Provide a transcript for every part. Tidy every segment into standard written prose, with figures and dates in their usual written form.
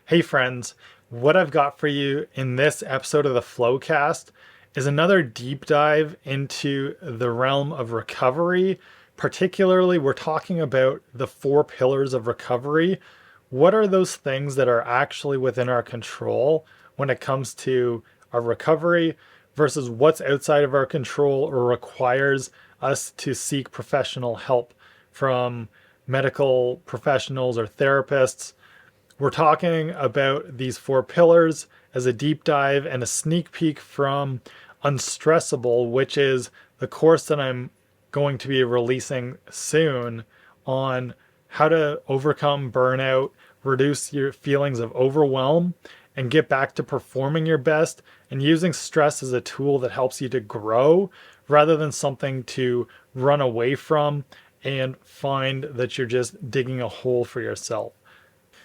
Hey friends, what I've got for you in this episode of the Flowcast is another deep dive into the realm of recovery. Particularly, we're talking about the four pillars of recovery. What are those things that are actually within our control when it comes to our recovery versus what's outside of our control or requires us to seek professional help from medical professionals or therapists? We're talking about these four pillars as a deep dive and a sneak peek from Unstressable, which is the course that I'm going to be releasing soon on how to overcome burnout, reduce your feelings of overwhelm, and get back to performing your best and using stress as a tool that helps you to grow rather than something to run away from and find that you're just digging a hole for yourself.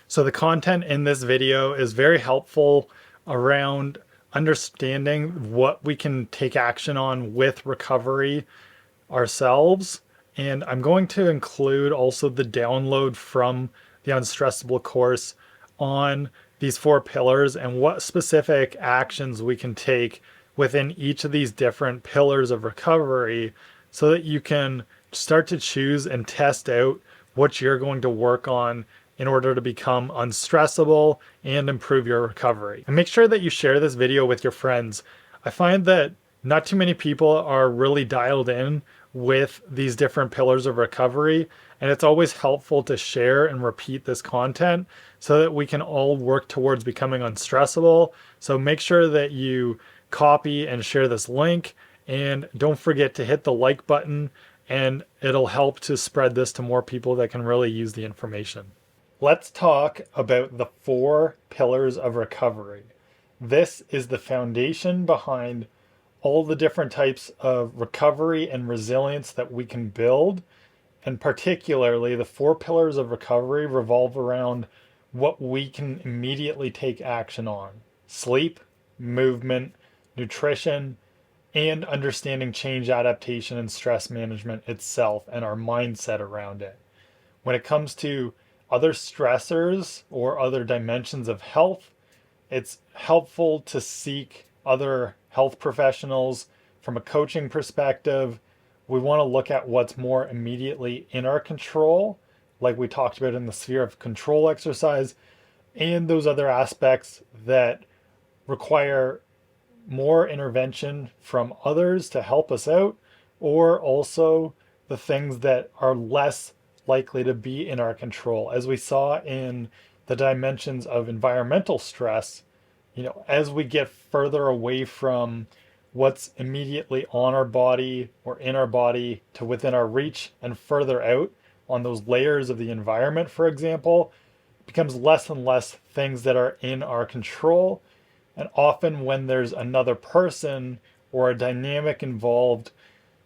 So the content in this video is very helpful around understanding what we can take action on with recovery ourselves. And I'm going to include also the download from the Unstressable course on these four pillars and what specific actions we can take within each of these different pillars of recovery so that you can start to choose and test out what you're going to work on in order to become unstressable and improve your recovery. And make sure that you share this video with your friends. I find that not too many people are really dialed in with these different pillars of recovery, and it's always helpful to share and repeat this content so that we can all work towards becoming unstressable. So make sure that you copy and share this link, and don't forget to hit the like button, and it'll help to spread this to more people that can really use the information. Let's talk about the four pillars of recovery. This is the foundation behind all the different types of recovery and resilience that we can build. And particularly, the four pillars of recovery revolve around what we can immediately take action on: sleep, movement, nutrition, and understanding change, adaptation, and stress management itself and our mindset around it. When it comes to other stressors or other dimensions of health, it's helpful to seek other health professionals from a coaching perspective. We want to look at what's more immediately in our control, like we talked about in the sphere of control exercise, and those other aspects that require more intervention from others to help us out, or also the things that are less likely to be in our control. As we saw in the dimensions of environmental stress, as we get further away from what's immediately on our body or in our body to within our reach and further out on those layers of the environment, for example, it becomes less and less things that are in our control. And often when there's another person or a dynamic involved,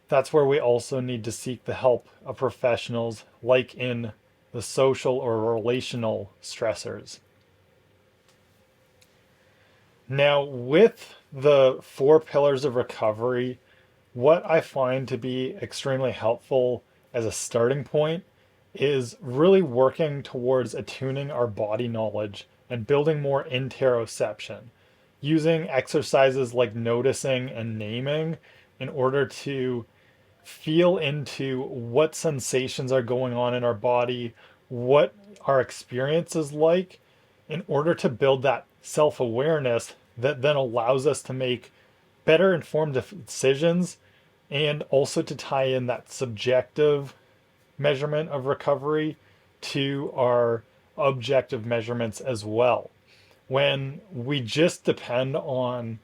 that's where we also need to seek the help of professionals, like in the social or relational stressors. Now, with the four pillars of recovery, what I find to be extremely helpful as a starting point is really working towards attuning our body knowledge and building more interoception, using exercises like noticing and naming in order to feel into what sensations are going on in our body, what our experience is like, in order to build that self awareness that then allows us to make better informed decisions and also to tie in that subjective measurement of recovery to our objective measurements as well. When we just depend on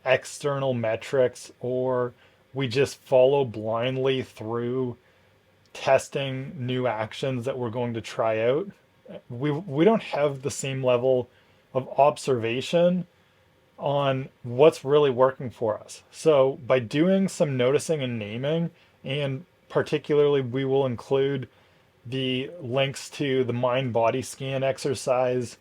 external metrics or we just follow blindly through testing new actions that we're going to try out, we don't have the same level of observation on what's really working for us. So by doing some noticing and naming, and particularly we will include the links to the mind body scan exercise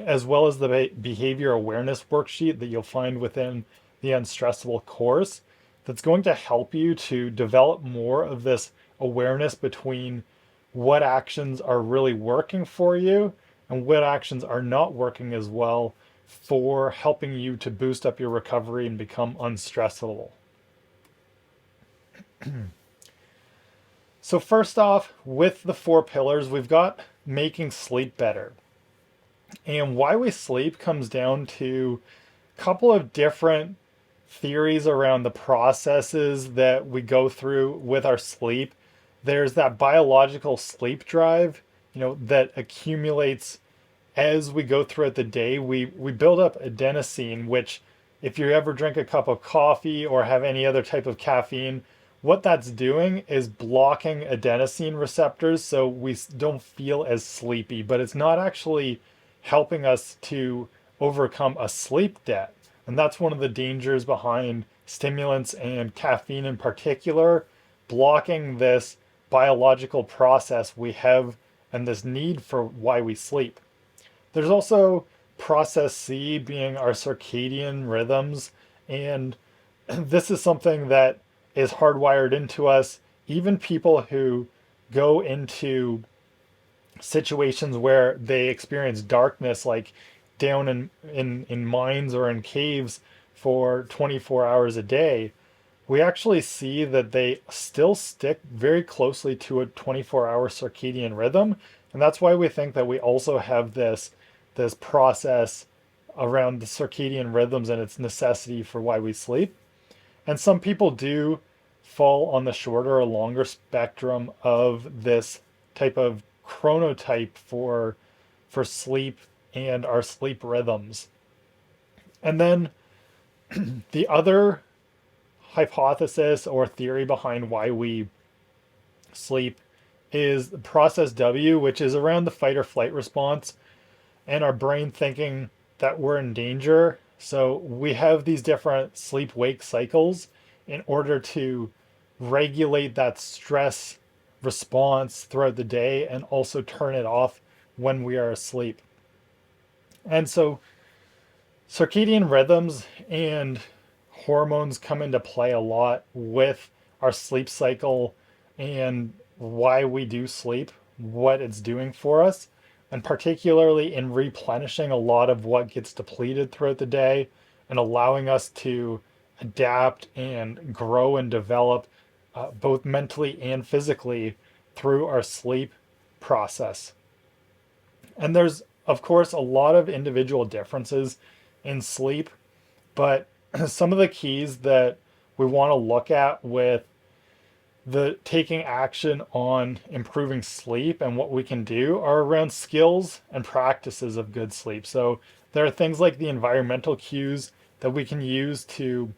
as well as the behavior awareness worksheet that you'll find within the Unstressable course, that's going to help you to develop more of this awareness between what actions are really working for you and what actions are not working as well for helping you to boost up your recovery and become unstressable. So first off, with the four pillars, we've got making sleep better. And why we sleep comes down to a couple of different theories around the processes that we go through with our sleep. There's that biological sleep drive, that accumulates as we go throughout the day. We build up adenosine, which if you ever drink a cup of coffee or have any other type of caffeine, what that's doing is blocking adenosine receptors so we don't feel as sleepy, but it's not actually helping us to overcome a sleep debt. And that's one of the dangers behind stimulants and caffeine in particular, blocking this biological process we have and this need for why we sleep. There's also process C being our circadian rhythms. And this is something that is hardwired into us. Even people who go into situations where they experience darkness, like down in mines or in caves for 24 hours a day, we actually see that they still stick very closely to a 24-hour circadian rhythm. And that's why we think that we also have this process around the circadian rhythms and its necessity for why we sleep. And some people do fall on the shorter or longer spectrum of this type of chronotype for sleep and our sleep rhythms. And then the other hypothesis or theory behind why we sleep is the process W, which is around the fight or flight response and our brain thinking that we're in danger. So we have these different sleep wake cycles in order to regulate that stress response throughout the day and also turn it off when we are asleep. And so circadian rhythms and hormones come into play a lot with our sleep cycle and why we do sleep, what it's doing for us, and particularly in replenishing a lot of what gets depleted throughout the day and allowing us to adapt and grow and develop both mentally and physically through our sleep process. And there's, of course, a lot of individual differences in sleep, but some of the keys that we want to look at with the taking action on improving sleep and what we can do are around skills and practices of good sleep. So there are things like the environmental cues that we can use to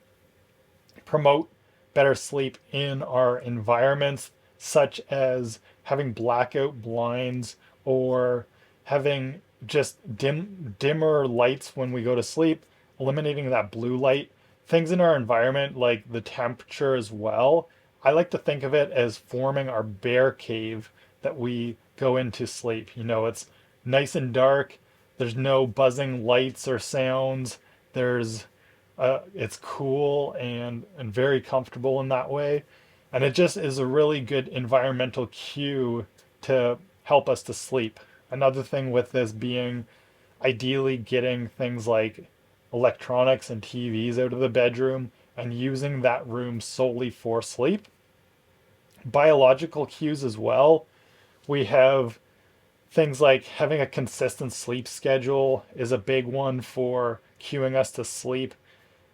promote better sleep in our environments, such as having blackout blinds or having just dimmer lights when we go to sleep, eliminating that blue light. Things in our environment like the temperature as well. I like to think of it as forming our bear cave that we go into sleep. It's nice and dark. There's no buzzing lights or sounds. It's cool and very comfortable in that way. And it just is a really good environmental cue to help us to sleep. Another thing with this being ideally getting things like electronics and TVs out of the bedroom and using that room solely for sleep. Biological cues as well. We have things like having a consistent sleep schedule is a big one for cueing us to sleep.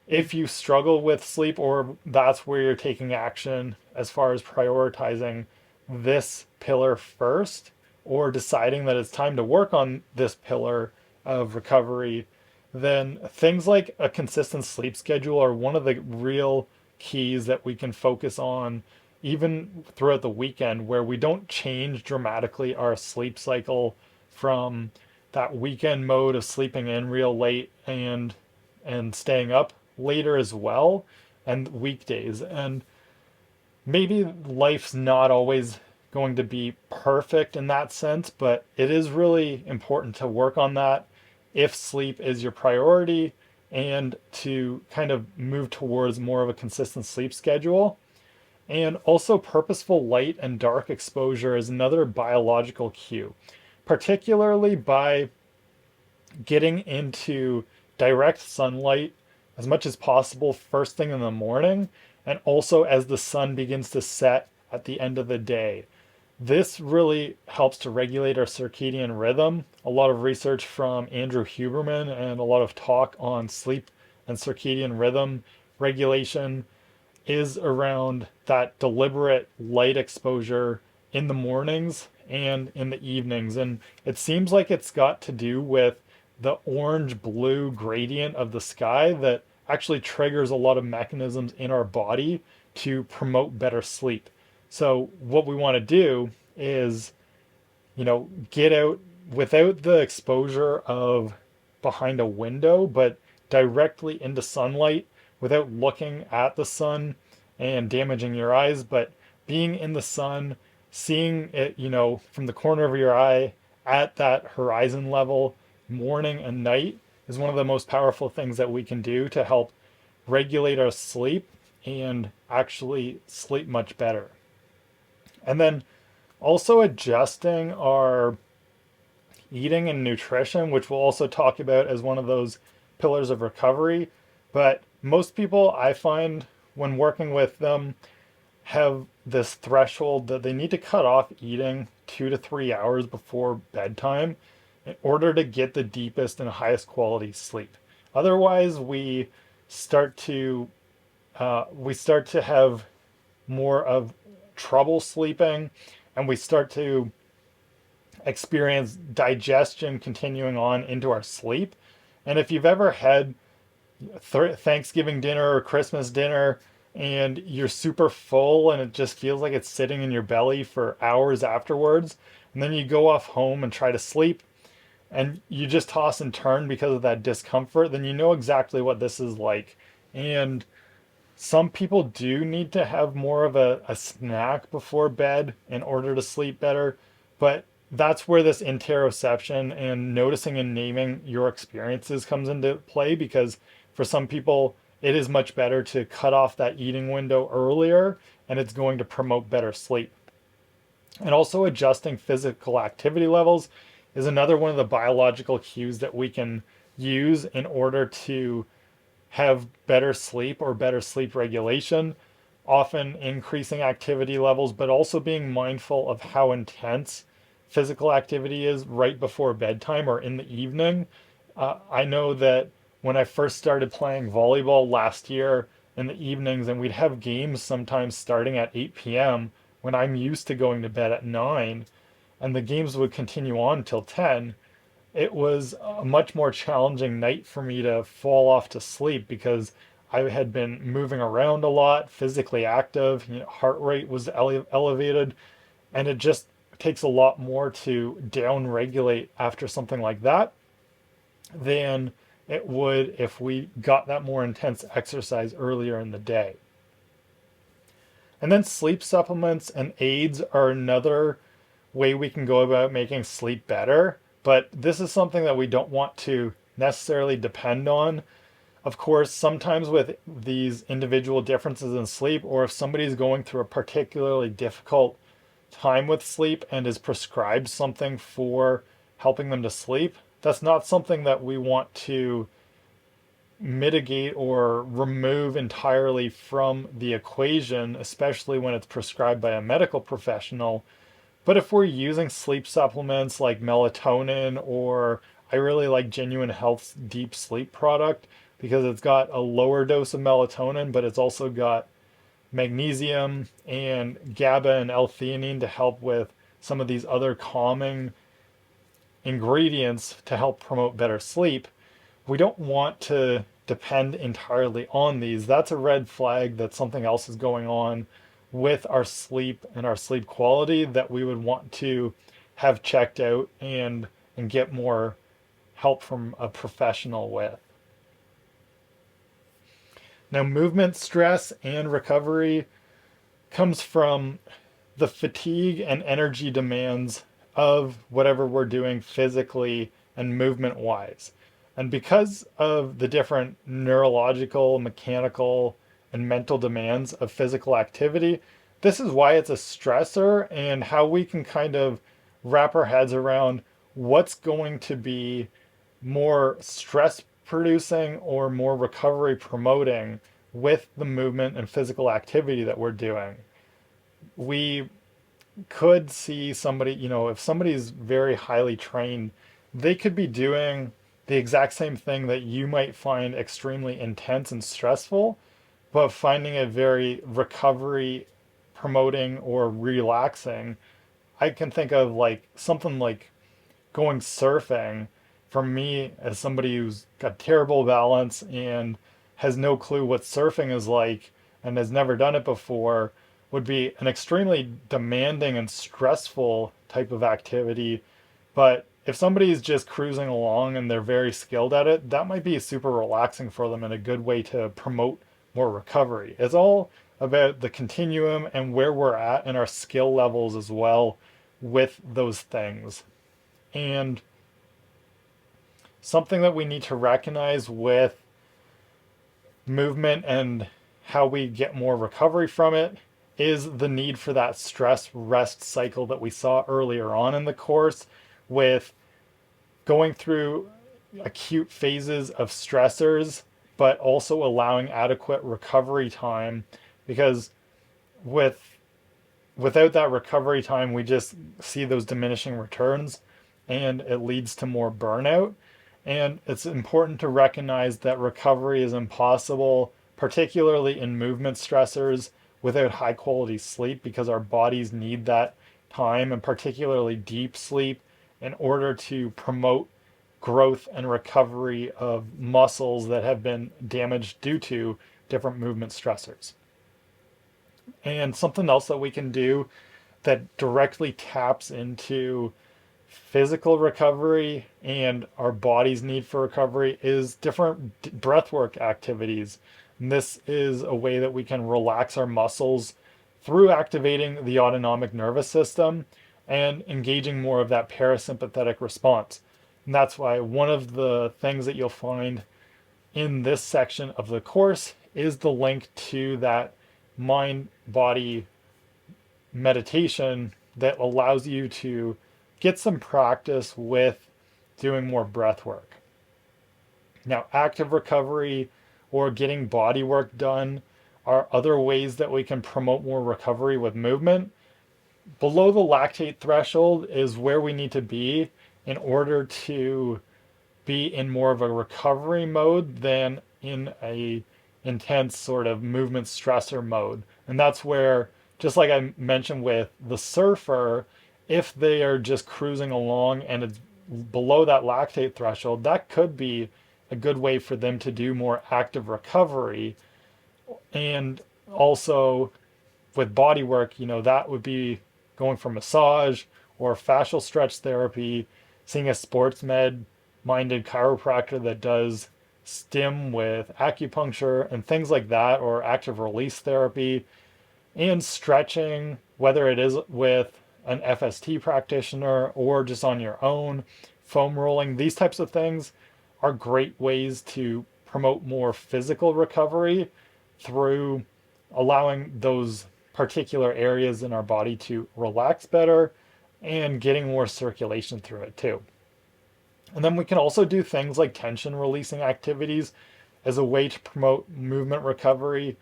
If you struggle with sleep or that's where you're taking action as far as prioritizing this pillar first or deciding that it's time to work on this pillar of recovery, then things like a consistent sleep schedule are one of the real keys that we can focus on even throughout the weekend, where we don't change dramatically our sleep cycle from that weekend mode of sleeping in real late and staying up later as well, and weekdays. And maybe life's not always going to be perfect in that sense, but it is really important to work on that if sleep is your priority and to kind of move towards more of a consistent sleep schedule. And also, purposeful light and dark exposure is another biological cue. particularly by getting into direct sunlight as much as possible first thing in the morning, and also as the sun begins to set at the end of the day. This really helps to regulate our circadian rhythm. A lot of research from Andrew Huberman and a lot of talk on sleep and circadian rhythm regulation is around that deliberate light exposure in the mornings and in the evenings. And it seems like it's got to do with the orange blue gradient of the sky that actually triggers a lot of mechanisms in our body to promote better sleep. So, what we want to do is, get out without the exposure of behind a window, but directly into sunlight without looking at the sun and damaging your eyes, but being in the sun, seeing it, from the corner of your eye at that horizon level, morning and night, is one of the most powerful things that we can do to help regulate our sleep and actually sleep much better. And then also adjusting our eating and nutrition, which we'll also talk about as one of those pillars of recovery. But most people I find when working with them have this threshold that they need to cut off eating 2 to 3 hours before bedtime in order to get the deepest and highest quality sleep. Otherwise, start to we start to have more of trouble sleeping, and we start to experience digestion continuing on into our sleep. And if you've ever had Thanksgiving dinner or Christmas dinner and you're super full and it just feels like it's sitting in your belly for hours afterwards, and then you go off home and try to sleep and you just toss and turn because of that discomfort, then you know exactly what this is like. And some people do need to have more of a snack before bed in order to sleep better, but that's where this interoception and noticing and naming your experiences comes into play, because for some people it is much better to cut off that eating window earlier, and it's going to promote better sleep. And also adjusting physical activity levels is another one of the biological cues that we can use in order to have better sleep or better sleep regulation, often increasing activity levels, but also being mindful of how intense physical activity is right before bedtime or in the evening. I know that when I first started playing volleyball last year in the evenings, and we'd have games sometimes starting at 8 p.m. when I'm used to going to bed at 9, and the games would continue on till 10, it was a much more challenging night for me to fall off to sleep because I had been moving around a lot, physically active, heart rate was elevated, and it just takes a lot more to down regulate after something like that than it would if we got that more intense exercise earlier in the day. And then sleep supplements and aids are another way we can go about making sleep better, but this is something that we don't want to necessarily depend on. Of course, sometimes with these individual differences in sleep, or if somebody's going through a particularly difficult time with sleep and is prescribed something for helping them to sleep, that's not something that we want to mitigate or remove entirely from the equation, especially when it's prescribed by a medical professional. But if we're using sleep supplements like melatonin, or I really like Genuine Health's deep sleep product because it's got a lower dose of melatonin, but it's also got magnesium and GABA and L-theanine to help with some of these other calming ingredients to help promote better sleep. We don't want to depend entirely on these. That's a red flag that something else is going on with our sleep and our sleep quality that we would want to have checked out and get more help from a professional with. Now, movement stress and recovery comes from the fatigue and energy demands of whatever we're doing physically and movement wise. And because of the different neurological, mechanical, and mental demands of physical activity, this is why it's a stressor, and how we can kind of wrap our heads around what's going to be more stress producing or more recovery promoting with the movement and physical activity that we're doing. We could see somebody, if somebody's very highly trained, they could be doing the exact same thing that you might find extremely intense and stressful, but finding it very recovery promoting or relaxing. I can think of like something like going surfing. For me, as somebody who's got terrible balance and has no clue what surfing is like and has never done it before, would be an extremely demanding and stressful type of activity. But if somebody's just cruising along and they're very skilled at it, that might be super relaxing for them and a good way to promote more recovery. It's all about the continuum and where we're at and our skill levels as well with those things. And something that we need to recognize with movement and how we get more recovery from it is the need for that stress rest cycle that we saw earlier on in the course, with going through acute phases of stressors, but also allowing adequate recovery time. Because with without that recovery time, we just see those diminishing returns and it leads to more burnout. And it's important to recognize that recovery is impossible, particularly in movement stressors, without high quality sleep, because our bodies need that time, and particularly deep sleep, in order to promote growth and recovery of muscles that have been damaged due to different movement stressors. And something else that we can do that directly taps into physical recovery and our body's need for recovery is different breathwork activities. And this is a way that we can relax our muscles through activating the autonomic nervous system and engaging more of that parasympathetic response. And that's why one of the things that you'll find in this section of the course is the link to that mind body meditation that allows you to get some practice with doing more breath work. Now, active recovery or getting body work done are other ways that we can promote more recovery with movement. Below the lactate threshold is where we need to be in order to be in more of a recovery mode than in a intense sort of movement stressor mode. And that's where, just like I mentioned with the surfer, if they are just cruising along and it's below that lactate threshold, that could be a good way for them to do more active recovery. And also with body work, that would be going for massage or fascial stretch therapy, seeing a sports med minded chiropractor that does stim with acupuncture and things like that, or active release therapy, and stretching, whether it is with an FST practitioner or just on your own, foam rolling. These types of things are great ways to promote more physical recovery through allowing those particular areas in our body to relax better and getting more circulation through it too. And then we can also do things like tension releasing activities as a way to promote movement recovery.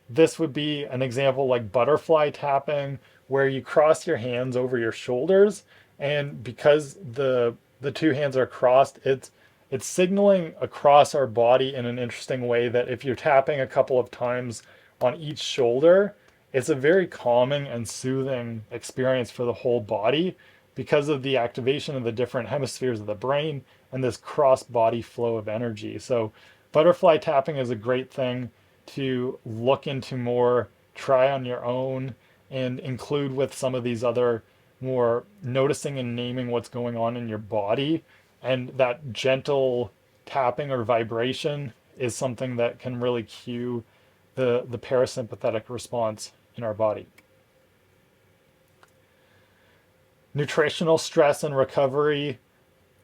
This would be an example like butterfly tapping, where you cross your hands over your shoulders, and because the two hands are crossed, it's signaling across our body in an interesting way that if you're tapping a couple of times on each shoulder, it's a very calming and soothing experience for the whole body because of the activation of the different hemispheres of the brain and this cross body flow of energy. So butterfly tapping is a great thing to look into more, try on your own, and include with some of these other more noticing and naming what's going on in your body. And that gentle tapping or vibration is something that can really cue the parasympathetic response in our body. Nutritional stress and recovery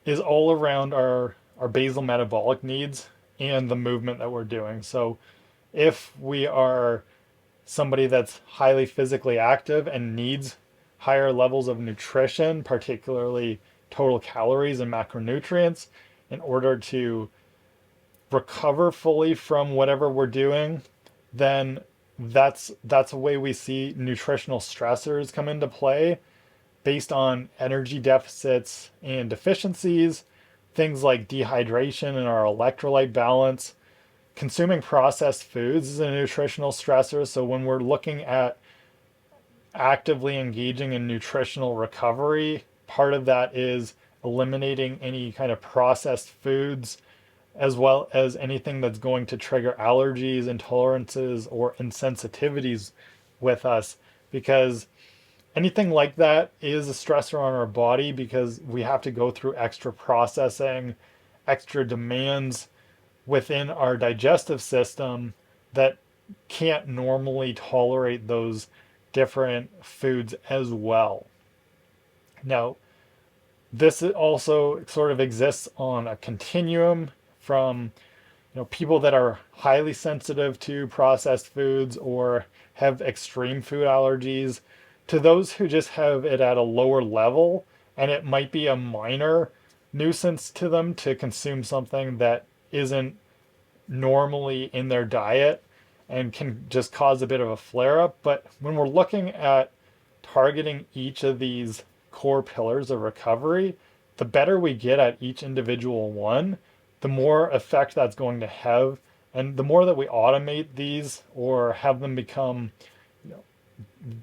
is all around our basal metabolic needs and the movement that we're doing. So if we are somebody that's highly physically active and needs higher levels of nutrition, particularly total calories and macronutrients in order to recover fully from whatever we're doing, then that's a way we see nutritional stressors come into play based on energy deficits and deficiencies, things like dehydration and our electrolyte balance. Consuming processed foods is a nutritional stressor. So when we're looking at actively engaging in nutritional recovery, part of that is eliminating any kind of processed foods as well as anything that's going to trigger allergies, intolerances, or insensitivities with us, because anything like that is a stressor on our body because we have to go through extra processing, extra demands within our digestive system that can't normally tolerate those different foods as well. Now, this also sort of exists on a continuum from people that are highly sensitive to processed foods or have extreme food allergies to those who just have it at a lower level, and it might be a minor nuisance to them to consume something that isn't normally in their diet and can just cause a bit of a flare up. But when we're looking at targeting each of these core pillars of recovery, the better we get at each individual one, the more effect that's going to have. And the more that we automate these or have them become, you know,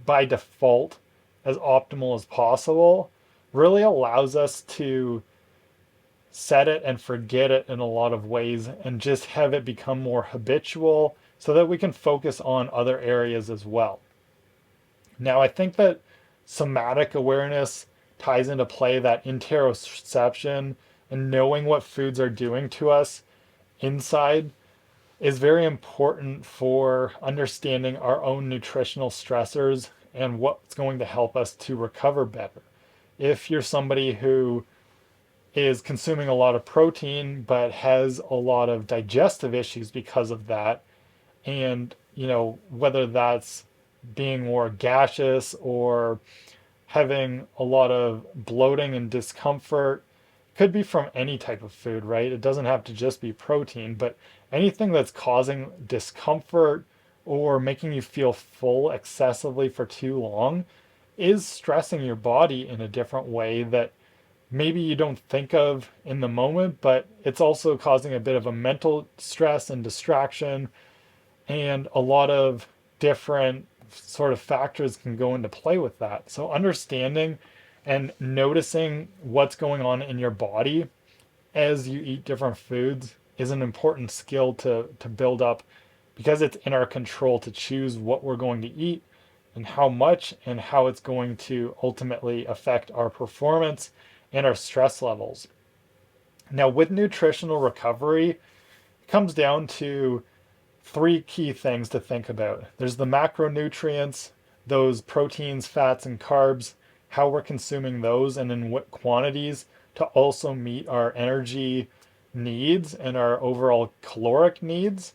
by default as optimal as possible, really allows us to set it and forget it in a lot of ways and just have it become more habitual so that we can focus on other areas as well. Now, I think that somatic awareness ties into play, that interoception and knowing what foods are doing to us inside is very important for understanding our own nutritional stressors and what's going to help us to recover better. If you're somebody who is consuming a lot of protein but has a lot of digestive issues because of that, and whether that's being more gaseous or having a lot of bloating and discomfort, could be from any type of food, right? It doesn't have to just be protein, but anything that's causing discomfort or making you feel full excessively for too long is stressing your body in a different way that maybe you don't think of in the moment, but it's also causing a bit of a mental stress and distraction, and a lot of different sort of factors can go into play with that. So understanding and noticing what's going on in your body as you eat different foods is an important skill to build up, because it's in our control to choose what we're going to eat and how much and how it's going to ultimately affect our performance and our stress levels. Now, with nutritional recovery, it comes down to three key things to think about. There's the macronutrients, those proteins, fats, and carbs, how we're consuming those and in what quantities to also meet our energy needs and our overall caloric needs.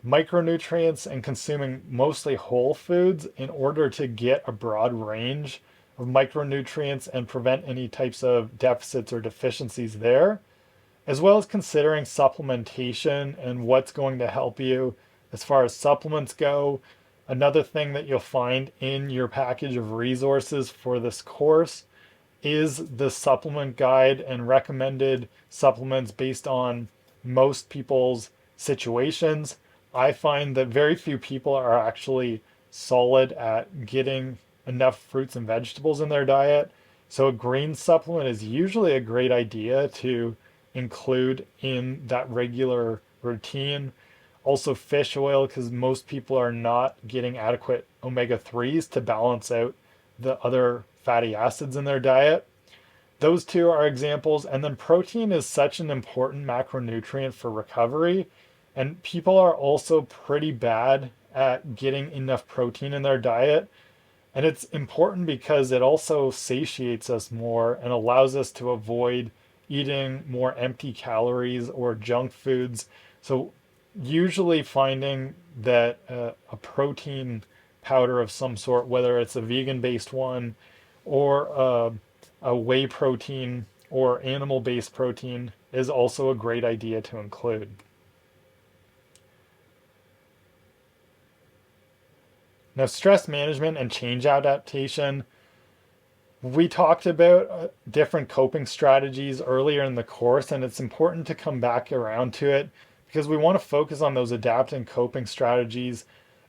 Micronutrients and consuming mostly whole foods in order to get a broad range of micronutrients and prevent any types of deficits or deficiencies there, as well as considering supplementation and what's going to help you as far as supplements go. Another thing that you'll find in your package of resources for this course is the supplement guide and recommended supplements based on most people's situations. I find that very few people are actually solid at getting enough fruits and vegetables in their diet. So a green supplement is usually a great idea to include in that regular routine. Also fish oil, because most people are not getting adequate omega-3s to balance out the other fatty acids in their diet. Those two are examples. And then protein is such an important macronutrient for recovery. And people are also pretty bad at getting enough protein in their diet. And it's important because it also satiates us more and allows us to avoid eating more empty calories or junk foods. So usually finding that a protein powder of some sort, whether it's a vegan based one or a whey protein or animal-based protein is also a great idea to include. Now, stress management and change adaptation. We talked about different coping strategies earlier in the course, and it's important to come back around to it because we want to focus on those adapt and coping strategies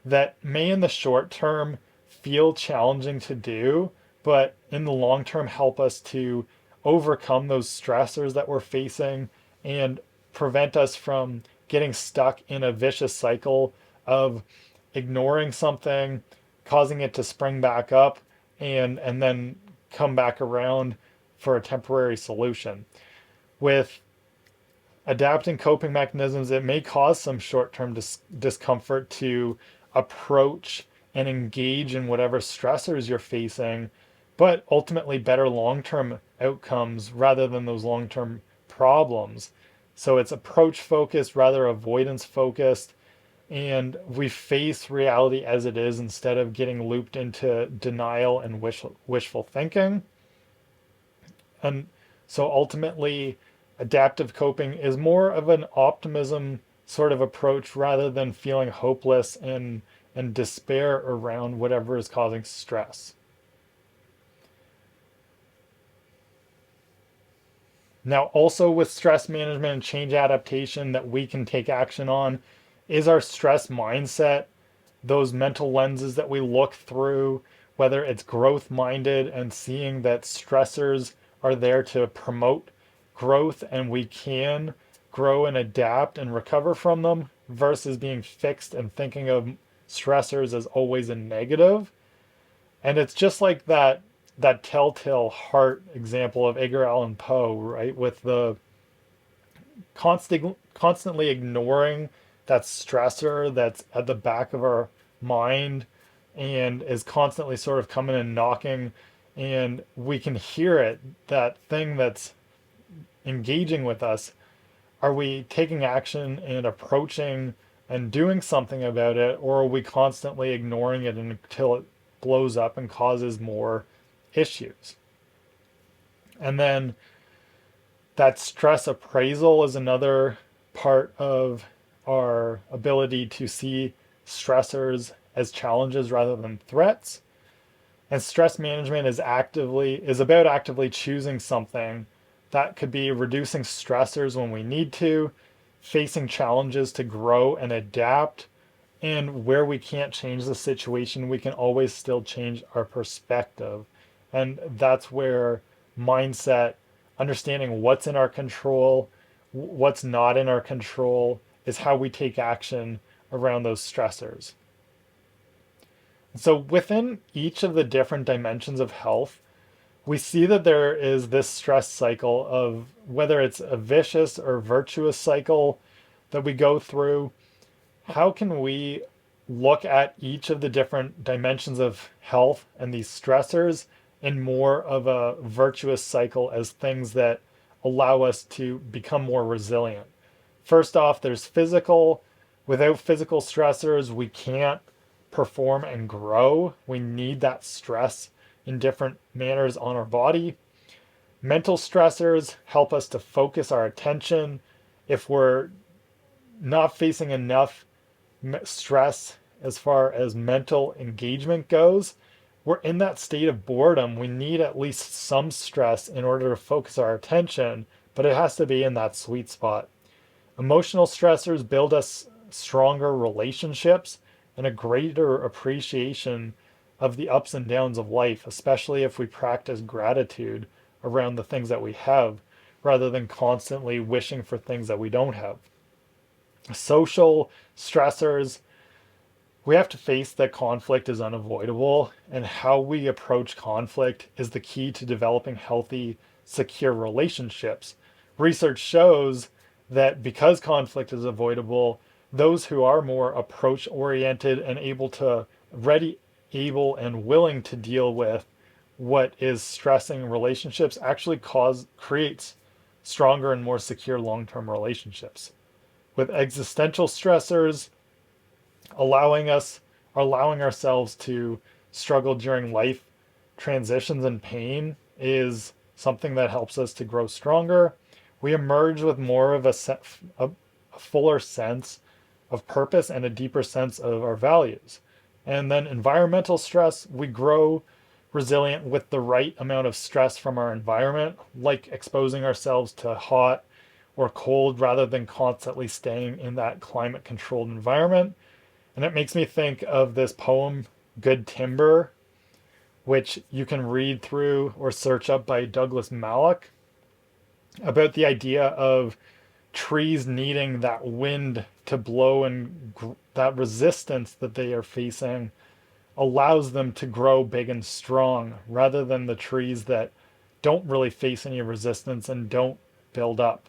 that may in the short term feel challenging to do, but in the long term help us to overcome those stressors that we're facing and prevent us from getting stuck in a vicious cycle of ignoring something, causing it to spring back up, and then come back around for a temporary solution. With adapting coping mechanisms, it may cause some short-term discomfort to approach and engage in whatever stressors you're facing, but ultimately better long-term outcomes rather than those long-term problems. So it's approach focused rather avoidance focused, and we face reality as it is instead of getting looped into denial and wishful thinking. And so ultimately, adaptive coping is more of an optimism sort of approach rather than feeling hopeless and despair around whatever is causing stress. Now, also with stress management and change adaptation that we can take action on is our stress mindset, those mental lenses that we look through, whether it's growth minded and seeing that stressors are there to promote growth and we can grow and adapt and recover from them versus being fixed and thinking of stressors as always a negative. And it's just like that telltale heart example of Edgar Allan Poe, right? With the constantly ignoring that stressor that's at the back of our mind and is constantly sort of coming and knocking, and we can hear it, that thing that's engaging with us. Are we taking action and approaching and doing something about it, or are we constantly ignoring it until it blows up and causes more issues? And then that stress appraisal is another part of our ability to see stressors as challenges rather than threats. And stress management is about actively choosing something that could be reducing stressors when we need to, facing challenges to grow and adapt, and where we can't change the situation, we can always still change our perspective. And that's where mindset, understanding what's in our control, what's not in our control, is how we take action around those stressors. So within each of the different dimensions of health, we see that there is this stress cycle of whether it's a vicious or virtuous cycle that we go through. How can we look at each of the different dimensions of health and these stressors in more of a virtuous cycle as things that allow us to become more resilient? First off, there's physical. Without physical stressors, we can't perform and grow. We need that stress in different manners on our body. Mental stressors help us to focus our attention. If we're not facing enough stress as far as mental engagement goes, we're in that state of boredom. We need at least some stress in order to focus our attention, but it has to be in that sweet spot. Emotional stressors build us stronger relationships and a greater appreciation of the ups and downs of life, especially if we practice gratitude around the things that we have rather than constantly wishing for things that we don't have. Social stressors, we have to face that conflict is unavoidable, and how we approach conflict is the key to developing healthy, secure relationships. Research shows that because conflict is avoidable, those who are more approach oriented and able and willing to deal with what is stressing relationships actually creates stronger and more secure long-term relationships. With existential stressors, allowing ourselves to struggle during life transitions and pain is something that helps us to grow stronger. We emerge with more of a fuller sense of purpose and a deeper sense of our values. And then environmental stress, we grow resilient with the right amount of stress from our environment, like exposing ourselves to hot or cold rather than constantly staying in that climate controlled environment. And it makes me think of this poem, Good Timber, which you can read through or search up by Douglas Malloch, about the idea of trees needing that wind to blow, and that resistance that they are facing allows them to grow big and strong rather than the trees that don't really face any resistance and don't build up.